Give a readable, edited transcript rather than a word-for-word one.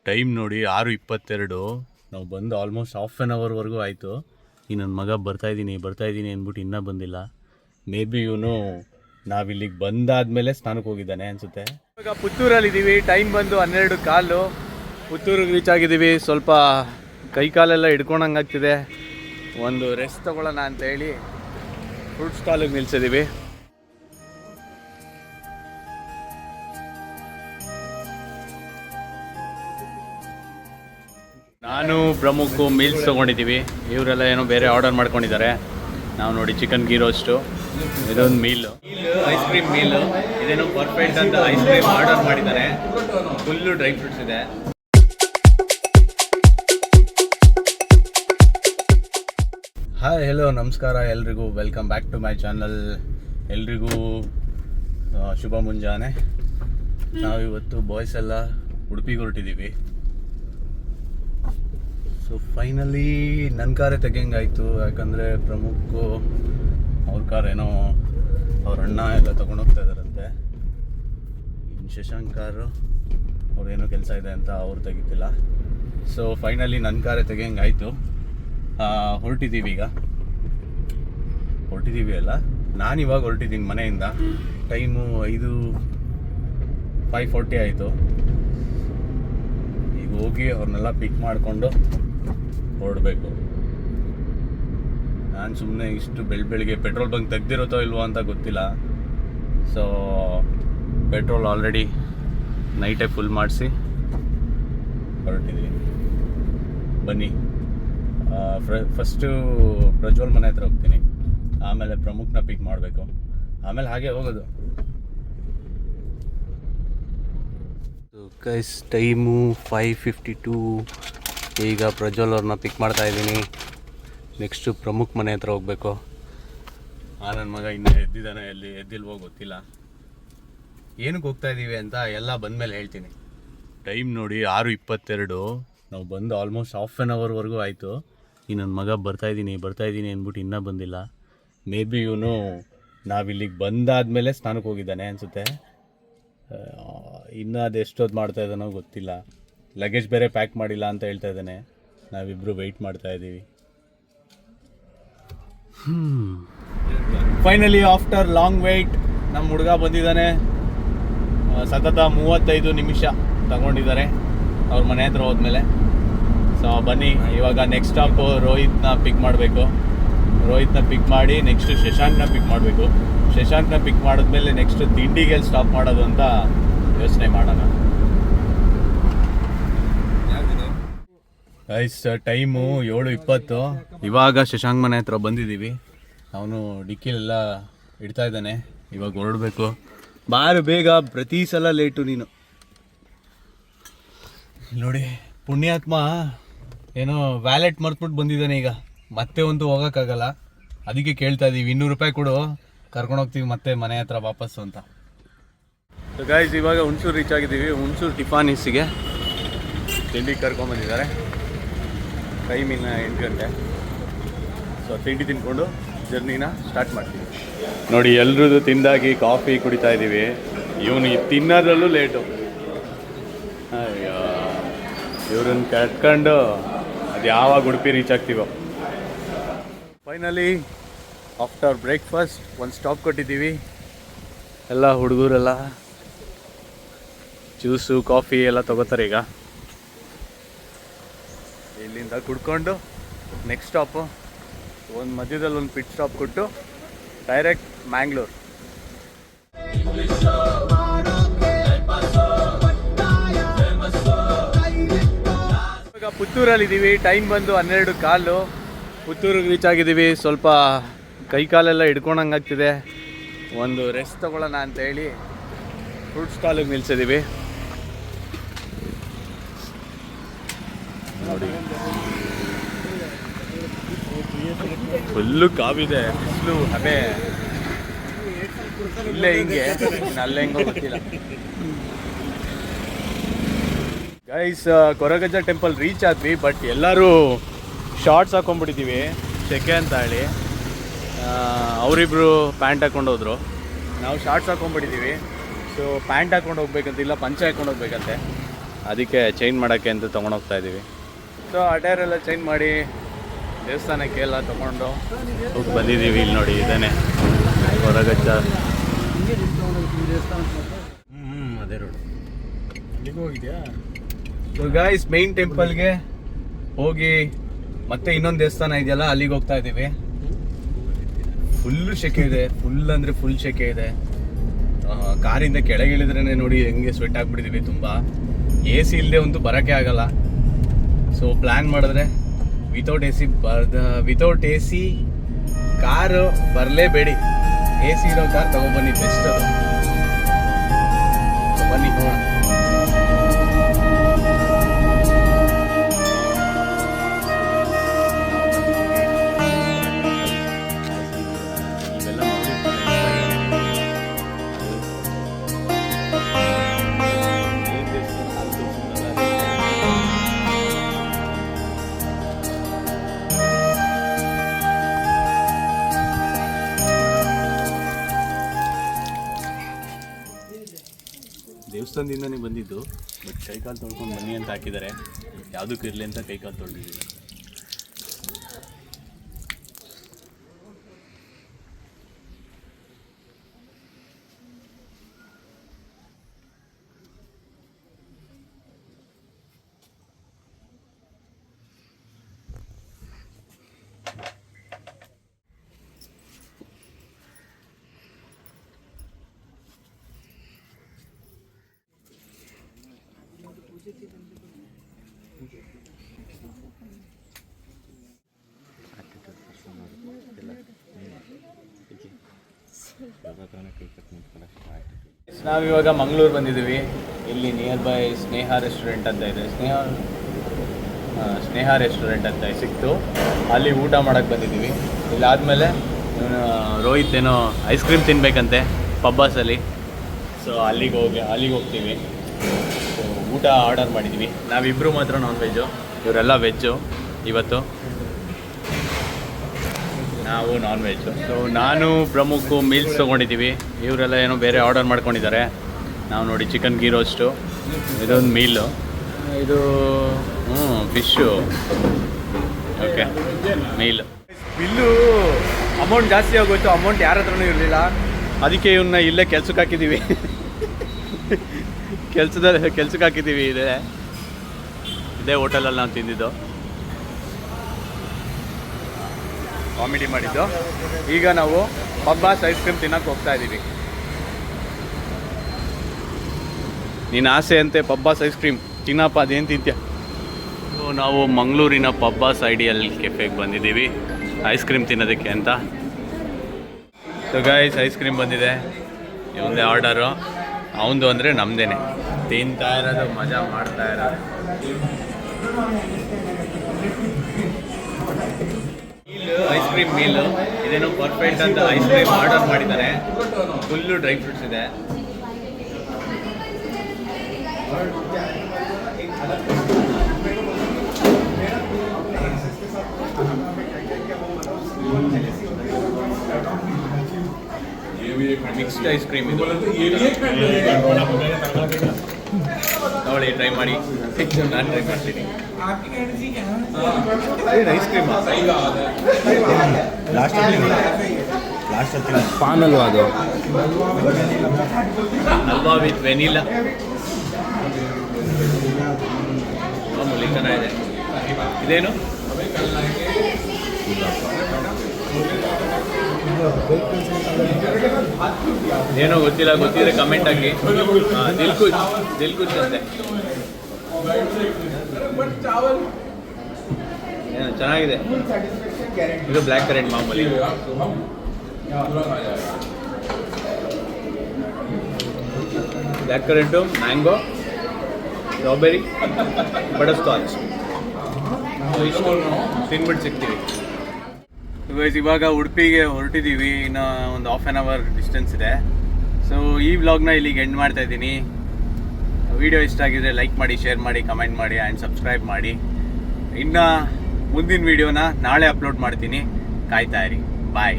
Time ನೋಡಿ 6:22. ನಾವು ಬಂದು ಆಲ್ಮೋಸ್ಟ್ ಹಾಫ್ ಆನ್ ಅವರ್ವರೆಗೂ ಆಯಿತು. ಈ ನನ್ನ ಮಗ ಬರ್ತಾಯಿದ್ದೀನಿ ಅಂದ್ಬಿಟ್ಟು ಇನ್ನೂ ಬಂದಿಲ್ಲ. ಮೇ ಬಿ ಇವನು ನಾವಿಲ್ಲಿಗೆ ಬಂದಾದಮೇಲೆ ಸ್ನಾನಕ್ಕೆ ಹೋಗಿದ್ದಾನೆ ಅನಿಸುತ್ತೆ. ಇವಾಗ ಪುತ್ತೂರಲ್ಲಿದ್ದೀವಿ. ಟೈಮ್ ಬಂದು 12:15. ಪುತ್ತೂರಿಗೆ ರೀಚ್ ಆಗಿದ್ದೀವಿ. ಸ್ವಲ್ಪ ಕೈ ಕಾಲೆಲ್ಲ ಹಿಡ್ಕೊಂಡಂಗಾಗ್ತಿದೆ. ಒಂದು ರೆಸ್ಟ್ ತೊಗೊಳ್ಳೋಣ ಅಂತೇಳಿ ಫ್ರೂಟ್ ಸ್ಟಾಲಿಗೆ ನಿಲ್ಸಿದ್ದೀವಿ. ನಾನು ಪ್ರಮುಖ ಮೀಲ್ಸ್ ತೊಗೊಂಡಿದ್ದೀವಿ. ಇವರೆಲ್ಲ ಏನೋ ಬೇರೆ ಆರ್ಡರ್ ಮಾಡ್ಕೊಂಡಿದ್ದಾರೆ. ನಾವು ನೋಡಿ ಚಿಕನ್ ಗೀ ರೋಸ್ಟು, ಇದೊಂದು ಮೀಲು, ಐಸ್ ಕ್ರೀಮ್ ಮೀಲು. ಇದೇನೋ ಪರ್ಫೆಕ್ಟ್ ಅಂತ ಐಸ್ ಕ್ರೀಮ್ ಆರ್ಡರ್ ಮಾಡಿದ್ದಾರೆ. ಫುಲ್ಲು ಡ್ರೈ ಫ್ರೂಟ್ಸ್ ಇದೆ. ಹಾಯ್ ಹೆಲೋ ನಮಸ್ಕಾರ ಎಲ್ರಿಗೂ. Welcome back to my channel. ಎಲ್ರಿಗೂ ಶುಭ ಮುಂಜಾನೆ. ನಾವಿವತ್ತು ಬಾಯ್ಸ್ ಎಲ್ಲ ಉಡುಪಿಗೆ ಹೊರಟಿದ್ದೀವಿ. ಸೊ ಫೈನಲಿ ನನ್ನ ಕಾರೇ ತೆಗೆಯಂಗಾಯಿತು. ಯಾಕಂದರೆ ಪ್ರಮುಖ ಅವ್ರ ಕಾರ್ ಏನೋ ಅವ್ರ ಅಣ್ಣ ಎಲ್ಲ ತೊಗೊಂಡೋಗ್ತಾ ಇದ್ದಾರಂತೆ. ಇನ್ನು ಶಶಾಂಕ್ ಕಾರು ಅವ್ರೇನೋ ಕೆಲಸ ಇದೆ ಅಂತ ಅವ್ರು ತೆಗಿತಿಲ್ಲ. ಸೊ ಫೈನಲಿ ನನ್ನ ಕಾರೇ ತೆಗೆಯಂಗಾಯಿತು. ಹೊರಟಿದ್ದೀವಿ ಅಲ್ಲ, ನಾನಿವಾಗ ಹೊರಟಿದ್ದೀನಿ ಮನೆಯಿಂದ. ಟೈಮು 5:40 ಆಯಿತು. ಈಗ ಹೋಗಿ ಅವ್ರನ್ನೆಲ್ಲ ಪಿಕ್ ಮಾಡಿಕೊಂಡು ಹೊರಡಬೇಕು. ನಾನು ಸುಮ್ಮನೆ ಇಷ್ಟು ಬೆಳಗ್ಗೆ ಪೆಟ್ರೋಲ್ ಬಂಕ್ ತೆಗ್ದಿರುತ್ತೋ ಇಲ್ವೋ ಅಂತ ಗೊತ್ತಿಲ್ಲ. ಸೊ ಪೆಟ್ರೋಲ್ ಆಲ್ರೆಡಿ ನೈಟೇ ಫುಲ್ ಮಾಡಿಸಿ ಹೊರಟಿದ್ದೀವಿ. ಬನ್ನಿ, ಫಸ್ಟು ಪ್ರಜ್ವಲ್ ಮನೆ ಹತ್ರ ಹೋಗ್ತೀನಿ, ಆಮೇಲೆ ಪ್ರಮುಖನ ಪಿಕ್ ಮಾಡಬೇಕು, ಆಮೇಲೆ ಹಾಗೆ ಹೋಗೋದು. Guys time 5:52. ಈಗ ಪ್ರಜ್ವಲ್ ಅವ್ರನ್ನ ಪಿಕ್ ಮಾಡ್ತಾ ಇದ್ದೀನಿ. ನೆಕ್ಸ್ಟು ಪ್ರಮುಖ ಮನೆ ಹತ್ರ ಹೋಗಬೇಕು. ನನ್ನ ಮಗ ಇನ್ನೂ ಎದ್ದಿದ್ದಾನೆ, ಎದ್ದಿಲ್ವೋ ಗೊತ್ತಿಲ್ಲ. ಏನಕ್ಕೆ ಹೋಗ್ತಾ ಇದ್ದೀವಿ ಅಂತ ಎಲ್ಲ ಬಂದಮೇಲೆ ಹೇಳ್ತೀನಿ. ಟೈಮ್ ನೋಡಿ 6:22. ನಾವು ಬಂದು ಆಲ್ಮೋಸ್ಟ್ ಹಾಫ್ ಆನ್ ಅವರ್ವರೆಗೂ ಆಯಿತು. ಈ ನನ್ನ ಮಗ ಬರ್ತಾಯಿದ್ದೀನಿ ಅಂದ್ಬಿಟ್ಟು ಇನ್ನೂ ಬಂದಿಲ್ಲ. ಮೇ ಬಿ ಇವನು ನಾವಿಲ್ಲಿಗೆ ಬಂದಾದಮೇಲೆ ಸ್ನಾನಕ್ಕೆ ಹೋಗಿದ್ದಾನೆ ಅನಿಸುತ್ತೆ. ಇನ್ನೂ ಅದು ಎಷ್ಟೊತ್ತು ಮಾಡ್ತಾ ಇದ್ದಾನೋ ಗೊತ್ತಿಲ್ಲ. ಲಗೇಜ್ ಬೇರೆ ಪ್ಯಾಕ್ ಮಾಡಿಲ್ಲ ಅಂತ ಹೇಳ್ತಾ ಇದ್ದಾನೆ. ನಾವಿಬ್ಬರು ವೆಯ್ಟ್ ಮಾಡ್ತಾ ಇದ್ದೀವಿ. ಫೈನಲಿ ಆಫ್ಟರ್ ಲಾಂಗ್ ವೆಯ್ಟ್ ನಮ್ಮ ಹುಡುಗ ಬಂದಿದ್ದಾನೆ. ಸತತ 35 ನಿಮಿಷ ತಗೊಂಡಿದ್ದಾರೆ ಅವ್ರ ಮನೆ ಹತ್ರ ಹೋದ್ಮೇಲೆ. ಸೊ ಬನ್ನಿ, ಇವಾಗ ನೆಕ್ಸ್ಟ್ ಸ್ಟಾಪ್ ರೋಹಿತ್ನ ಪಿಕ್ ಮಾಡಬೇಕು. ರೋಹಿತ್ನ ಪಿಕ್ ಮಾಡಿ ನೆಕ್ಸ್ಟು ಶಶಾಂಕ್ನ ಪಿಕ್ ಮಾಡಬೇಕು. ಶಶಾಂಕ್ನ ಪಿಕ್ ಮಾಡಿದ್ಮೇಲೆ ನೆಕ್ಸ್ಟ್ ತಿಂಡಿಗೆ ಸ್ಟಾಪ್ ಮಾಡೋದು ಅಂತ ಯೋಚನೆ ಮಾಡೋಣ. Guys time 7:20. ಇವಾಗ ಶಶಾಂಕ್ ಮನೆ ಹತ್ರ ಬಂದಿದ್ದೀವಿ. ಅವನು ಡಿಕ್ಕಿಲೆಲ್ಲ ಇಡ್ತಾ ಇದ್ದಾನೆ. ಇವಾಗ ಹೊರಡಬೇಕು. ಬಾರು ಬೇಗ, ಪ್ರತಿ ಸಲ ಲೇಟು ನೀನು. ನೋಡಿ ಪುಣ್ಯಾತ್ಮ ಏನೋ ವ್ಯಾಲೆಟ್ ಮರ್ತ್ಬಿಟ್ಟು ಬಂದಿದ್ದಾನೆ. ಈಗ ಮತ್ತೆ ಒಂದು ಹೋಗೋಕ್ಕಾಗಲ್ಲ, ಅದಕ್ಕೆ ಕೇಳ್ತಾ ಇದ್ದೀವಿ 200 ರೂಪಾಯಿ ಕೊಡು, ಕರ್ಕೊಂಡೋಗ್ತೀವಿ ಮತ್ತೆ ಮನೆ ಹತ್ರ ವಾಪಸ್ಸು ಅಂತ. ಸೊ ಗೈಸ್ ಇವಾಗ ಹುಣಸೂರು ರೀಚ್ ಆಗಿದ್ದೀವಿ. ಹುಣಸೂರು ಟಿಫಾನಿಸಿಗೆ ತಿಂಡಿಗೆ ಕರ್ಕೊಂಬಂದಿದ್ದಾರೆ. ಟೈಮ್ ಇನ್ನು 8 ಗಂಟೆ. ಸೊ ತಿಂಡಿ ತಿಂದ್ಕೊಂಡು ಜರ್ನಿನ ಸ್ಟಾರ್ಟ್ ಮಾಡ್ತೀವಿ. ನೋಡಿ ಎಲ್ರದ್ದು ತಿಂದಾಗಿ ಕಾಫಿ ಕುಡಿತಾ ಇದ್ದೀವಿ. ಇವನು ತಿನ್ನೋದ್ರಲ್ಲೂ ಲೇಟು. ಅಯ್ಯೋ, ಇವ್ರನ್ನ ಕಟ್ಕೊಂಡು ಅದು ಯಾವಾಗ ಉಡುಪಿ ರೀಚ್ ಆಗ್ತೀವೋ. ಫೈನಲಿ ಆಫ್ಟರ್ ಬ್ರೇಕ್ಫಾಸ್ಟ್ ಒಂದು ಸ್ಟಾಪ್ ಕೊಟ್ಟಿದ್ದೀವಿ. ಎಲ್ಲ ಹುಡುಗರೆಲ್ಲ ಜ್ಯೂಸು ಕಾಫಿ ಎಲ್ಲ ತೊಗೋತಾರೆ. ಈಗ ಇಲ್ಲಿಂದ ಕುಡ್ಕೊಂಡು ನೆಕ್ಸ್ಟ್ ಸ್ಟಾಪು ಒಂದು ಮಧ್ಯದಲ್ಲಿ ಒಂದು ಪಿಟ್ ಸ್ಟಾಪ್ ಕೊಟ್ಟು ಡೈರೆಕ್ಟ್ ಮ್ಯಾಂಗ್ಳೂರ್. ಇವಾಗ ಪುತ್ತೂರಲ್ಲಿದ್ದೀವಿ. ಟೈಮ್ ಬಂದು 12:15. ಪುತ್ತೂರಿಗೆ ರೀಚ್ ಆಗಿದ್ದೀವಿ. ಸ್ವಲ್ಪ ಕೈ ಕಾಲೆಲ್ಲ ಹಿಡ್ಕೊಂಡಂಗಾಗ್ತಿದೆ. ಒಂದು ರೆಸ್ಟ್ ತೊಗೊಳ್ಳೋಣ ಅಂತೇಳಿ ಫ್ರೂಟ್ ಸ್ಟಾಲಿಗೆ ನಿಲ್ಸಿದ್ದೀವಿ. ನೋಡಿ ಫುಲ್ಲು ಕಾವಿದೆ, ಬಿಸಿಲು, ಹಬೆ ಇಲ್ಲೇ ಹಿಂಗೆ, ಅಲ್ಲೇ ಹೆಂಗೋ ಗೊತ್ತಿಲ್ಲ. ಗೈಸ್ ಕೊರಗಜ್ಜ ಟೆಂಪಲ್ ರೀಚ್ ಆದ್ವಿ. ಬಟ್ ಎಲ್ಲರೂ ಶಾರ್ಟ್ಸ್ ಹಾಕೊಂಡ್ಬಿಟ್ಟಿದ್ದೀವಿ ಸೆಕೆ ಅಂತ ಹೇಳಿ. ಅವರಿಬ್ಬರು ಪ್ಯಾಂಟ್ ಹಾಕ್ಕೊಂಡೋದ್ರು, ನಾವು ಶಾರ್ಟ್ಸ್ ಹಾಕೊಂಡ್ಬಿಟ್ಟಿದ್ದೀವಿ. ಸೊ ಪ್ಯಾಂಟ್ ಹಾಕ್ಕೊಂಡು ಹೋಗ್ಬೇಕಂತಿಲ್ಲ, ಪಂಚೆ ಹಾಕ್ಕೊಂಡು ಹೋಗ್ಬೇಕಂತೆ. ಅದಕ್ಕೆ ಚೇಂಜ್ ಮಾಡೋಕ್ಕೆ ಅಂತ ತೊಗೊಂಡೋಗ್ತಾ ಇದ್ದೀವಿ. ಸೊ ಆ ಟೈರೆಲ್ಲ ಚೇಂಜ್ ಮಾಡಿ ದೇವಸ್ಥಾನಕ್ಕೆ ಎಲ್ಲ ತೊಗೊಂಡು ಹೋಗಿ ಬಂದಿದ್ದೀವಿ. ಇಲ್ಲಿ ನೋಡಿ ಇದೇನೆ ಹೊರಗಚ್ಚ. ಅದೇ ರೋಡ್ ಅಲ್ಲಿಗೆ ಹೋಗಿದ್ಯಾ? ಸೊ ಗಾಯ್ಸ್, ಮೇನ್ ಟೆಂಪಲ್ಗೆ ಹೋಗಿ ಮತ್ತೆ ಇನ್ನೊಂದು ದೇವಸ್ಥಾನ ಇದೆಯಲ್ಲ ಅಲ್ಲಿಗೆ ಹೋಗ್ತಾ ಇದ್ದೀವಿ. ಫುಲ್ಲು ಸೆಕೆ ಇದೆ, ಫುಲ್ ಅಂದರೆ ಫುಲ್ ಸೆಕೆ ಇದೆ. ಕಾರಿಂದ ಕೆಳಗೆ ಇಳಿದ್ರೇ ನೋಡಿ ಹೆಂಗೆ ಸ್ವೆಟ್ ಆಗಿಬಿಟ್ಟಿದ್ದೀವಿ ತುಂಬ. AC ಇಲ್ಲದೆ ಅಂತೂ ಬರೋಕ್ಕೆ ಆಗಲ್ಲ. ಸೊ ಪ್ಲ್ಯಾನ್ ಮಾಡಿದ್ರೆ ವಿತೌಟ್ AC ಕಾರು ಬರಲೇಬೇಡಿ. AC ಇರೋ ಕಾರ್ ತಗೊಬನ್ನಿ, ಬೆಸ್ಟ್ ಅದು. ಬನ್ನಿ ಹೋಗೋಣ. ದೇವಸ್ಥಾನದಿಂದನೇ ಬಂದಿದ್ದು, ಬಟ್ ಕೈಕಾಲು ತೊಳ್ಕೊಂಡು ಬನ್ನಿ ಅಂತ ಹಾಕಿದ್ದಾರೆ. ಯಾವುದಕ್ಕೂ ಇರಲಿ ಅಂತ ಕೈಕಾಲು ತೊಳೆದಿದ್ದೀವಿ. ನಾವಿವಾಗ ಮಂಗಳೂರು ಬಂದಿದ್ದೀವಿ. ಇಲ್ಲಿ ನಿಯರ್ ಬೈ ಸ್ನೇಹ ರೆಸ್ಟೋರೆಂಟ್ ಅಂತ ಇದೆ. ಸ್ನೇಹ ರೆಸ್ಟೋರೆಂಟ್ ಅಂತ ಸಿಕ್ತು. ಅಲ್ಲಿ ಊಟ ಮಾಡೋಕ್ಕೆ ಬಂದಿದ್ದೀವಿ. ಇಲ್ಲಾದಮೇಲೆ ರೋಹಿತ್ ಏನೋ ಐಸ್ ಕ್ರೀಮ್ ತಿನ್ನಬೇಕಂತೆ ಪಬ್ಬಾಸಲ್ಲಿ. ಸೊ ಅಲ್ಲಿಗೆ ಹೋಗ್ತೀವಿ. ಸೊ ಊಟ ಆರ್ಡರ್ ಮಾಡಿದ್ವಿ. ನಾವಿಬ್ಬರು ಮಾತ್ರ ನಾನ್ ವೆಜ್ಜು, ಇವರೆಲ್ಲ ವೆಜ್ಜು. ಇವತ್ತು ನಾವು ನಾನ್ ವೆಜ್ಜು. ಸೊ ನಾನು ಪ್ರಮುಖ ಮೀಲ್ಸ್ ತೊಗೊಂಡಿದ್ದೀವಿ. ಇವರೆಲ್ಲ ಏನೋ ಬೇರೆ ಆರ್ಡರ್ ಮಾಡ್ಕೊಂಡಿದ್ದಾರೆ. ನಾವು ನೋಡಿ ಚಿಕನ್ ಗೀ ರೋಸ್ಟು, ಇದೊಂದು ಮೀಲು, ಇದು fish. Okay, meal. Bill amount ಜಾಸ್ತಿ ಆಗೋಯ್ತು. ಅಮೌಂಟ್ ಯಾರ ಹತ್ರನೂ ಇರಲಿಲ್ಲ. ಅದಕ್ಕೆ ಇವನ್ನ ಇಲ್ಲೇ ಕೆಲ್ಸಕ್ಕೆ ಹಾಕಿದ್ದೀವಿ. ಕೆಲ್ಸಕ್ಕೆ ಹಾಕಿದ್ದೀವಿ. ಇದೇ ಹೋಟೆಲಲ್ಲಿ ನಾವು ತಿಂದಿದ್ದು, ಕಾಮಿಡಿ ಮಾಡಿದ್ದು. ಈಗ ನಾವು ಪಬ್ಬಾಸ್ ಐಸ್ ಕ್ರೀಮ್ ತಿನ್ನೋಕೆ ಹೋಗ್ತಾ ಇದ್ದೀವಿ. ನೀನು ಆಸೆ ಅಂತೆ ಪಬ್ಬಾಸ್ ಐಸ್ ಕ್ರೀಮ್ ತಿನ್ನಪ್ಪ, ಅದೇನು ತಿಂತ್ಯ. ನಾವು ಮಂಗಳೂರಿನ ಪಬ್ಬಾಸ್ ಐಡಿಯಲ್ ಕೆಫೆಗೆ ಬಂದಿದ್ದೀವಿ ಐಸ್ ಕ್ರೀಮ್ ತಿನ್ನೋದಕ್ಕೆ ಅಂತ. ಸೊ ಗೈಸ್, ಐಸ್ ಕ್ರೀಮ್ ಬಂದಿದೆ. ಇವಂದೇ ಆರ್ಡರು. ಅವನದು ಅಂದರೆ ನಮ್ಮದೇನೆ. ತಿಂತಾ ಇರೋದು, ಮಜಾ ಮಾಡ್ತಾ ಇರೋದು. ಐಸ್ ಕ್ರೀಮ್ ಮೀಲು ಇದೇನೋ ಪರ್ಫೆಕ್ಟ್ ಅಂತ ಐಸ್ ಕ್ರೀಮ್ ಆರ್ಡರ್ ಮಾಡಿದ್ದಾರೆ. ಫುಲ್ಲು ಡ್ರೈ ಫ್ರೂಟ್ಸ್ ಇದೆ. ಮಿಕ್ಸ್ಡ್ ಐಸ್ ಕ್ರೀಮ್ ಇದು. ನೋಡಿ, ಟ್ರೈ ಮಾಡಿ. ನಾನು ಟ್ರೈ ಮಾಡ್ತೀನಿ. ಐಸ್ ಕ್ರೀಮ್ ಲಾಸ್ಟ್ ಪಾನ್ ಅಲ್ವಾ ಅದು? Halwa with vanilla. ಮಾಮೂಲಿ ಚೆನ್ನಾಗಿದೆ. ಇದೇನು ಏನೋ ಗೊತ್ತಿದ್ರೆ ಕಮೆಂಟ್ ಹಾಕಿ. ದಿಲ್ಕುಚ್ ಅಂತೆ. ಚೆನ್ನಾಗಿದೆ. ಇದು ಬ್ಲ್ಯಾಕ್ ಕರೆಂಟ್ ಮಾಮೂಲಿ. Black current, mango, strawberry, butter scotch. ಇಷ್ಟು ತಿನ್ಬಿಟ್ಟು ಸಿಗ್ತೀವಿ. ಇವಾಗ ಉಡುಪಿಗೆ ಹೊರಟಿದ್ದೀವಿ. ಇನ್ನು ಒಂದು ಹಾಫ್ ಆನ್ ಅವರ್ ಡಿಸ್ಟೆನ್ಸ್ ಇದೆ. ಸೊ ಈ ವ್ಲಾಗ್ನ ಇಲ್ಲಿಗೆ ಎಂಡ್ ಮಾಡ್ತಾ ಇದ್ದೀನಿ. ವಿಡಿಯೋ ಇಷ್ಟ ಆಗಿದ್ರೆ ಲೈಕ್ ಮಾಡಿ, ಶೇರ್ ಮಾಡಿ, ಕಮೆಂಟ್ ಮಾಡಿ ಆ್ಯಂಡ್ ಸಬ್ಸ್ಕ್ರೈಬ್ ಮಾಡಿ. ಇನ್ನು ಮುಂದಿನ ವಿಡಿಯೋನ ನಾಳೆ ಅಪ್ಲೋಡ್ ಮಾಡ್ತೀನಿ. ಕಾಯ್ತಾ ಇರಿ. ಬಾಯ್.